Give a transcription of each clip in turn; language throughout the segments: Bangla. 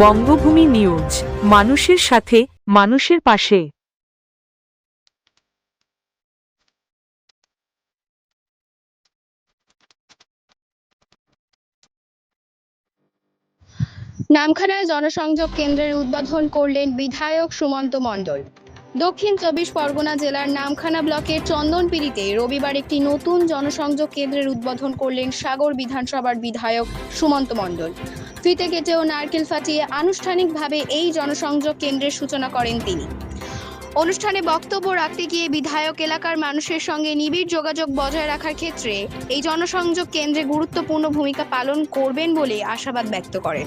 বঙ্গভূমি নিউজ, মানুষের সাথে, মানুষের পাশে। নামখানায় জনসংযোগ কেন্দ্রের উদ্বোধন করলেন বিধায়ক সুমন্ত মণ্ডল। দক্ষিণ 24 পরগনা জেলার নামখানা ব্লকের চন্দনপিড়িতে রবিবার একটি নতুন জনসংযোগ কেন্দ্রের উদ্বোধন করলেন সাগর বিধানসভার বিধায়ক সুমন্ত মণ্ডল। ফিতে কেটে ও নারকেল ফাটিয়ে আনুষ্ঠানিকভাবে এই জনসংযোগ কেন্দ্রের সূচনা করেন তিনি। অনুষ্ঠানে বক্তব্য রাখতে গিয়ে বিধায়ক এলাকার মানুষের সঙ্গে নিবিড় যোগাযোগ বজায় রাখার ক্ষেত্রে এই জনসংযোগ কেন্দ্রে গুরুত্বপূর্ণ ভূমিকা পালন করবেন বলে আশাবাদ ব্যক্ত করেন।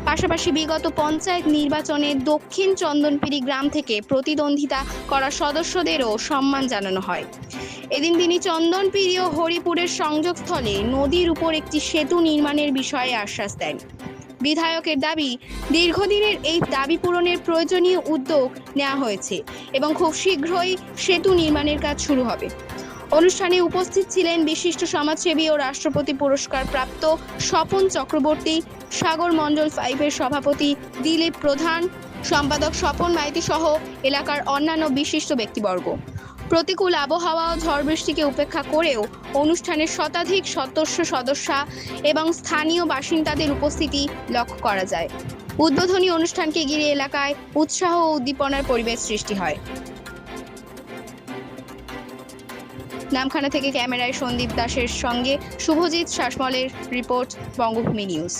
পাশাপাশি বিগত পঞ্চায়েত নির্বাচনে দক্ষিণ চন্দনপিড়ি গ্রাম থেকে প্রতিদ্বন্দ্বিতা করা সদস্যদেরও সম্মান জানানো হয়। এদিন তিনি চন্দনপিড়ি ও হরিপুরের সংযোগস্থলে নদীর উপর একটি সেতু নির্মাণের বিষয়ে আশ্বাস দেন। বিধায়কের দাবি, দীর্ঘদিনের এই দাবি পূরণের প্রয়োজনীয় উদ্যোগ নেওয়া হয়েছে এবং খুব শীঘ্রই সেতু নির্মাণের কাজ শুরু হবে। অনুষ্ঠানে উপস্থিত ছিলেন বিশিষ্ট সমাজসেবী ও রাষ্ট্রপতি পুরস্কার প্রাপ্ত স্বপন চক্রবর্তী, সাগর মণ্ডল 5-এর সভাপতি দিলীপ প্রধান, সম্পাদক স্বপন মাইতি সহ এলাকার অন্যান্য বিশিষ্ট ব্যক্তিবর্গ। প্রতিকূল আবহাওয়া ও ঝড় বৃষ্টিকে উপেক্ষা করেও অনুষ্ঠানের শতাধিক সদস্যা এবং স্থানীয় বাসিন্দাদের উপস্থিতি লক্ষ্য করা যায়। উদ্বোধনী অনুষ্ঠানকে ঘিরে এলাকায় উৎসাহ ও উদ্দীপনার পরিবেশ সৃষ্টি হয়। নামখানা থেকে ক্যামেরায় সন্দীপ দাসের সঙ্গে শুভজিৎ শাসমলের রিপোর্ট, বঙ্গভূমি নিউজ।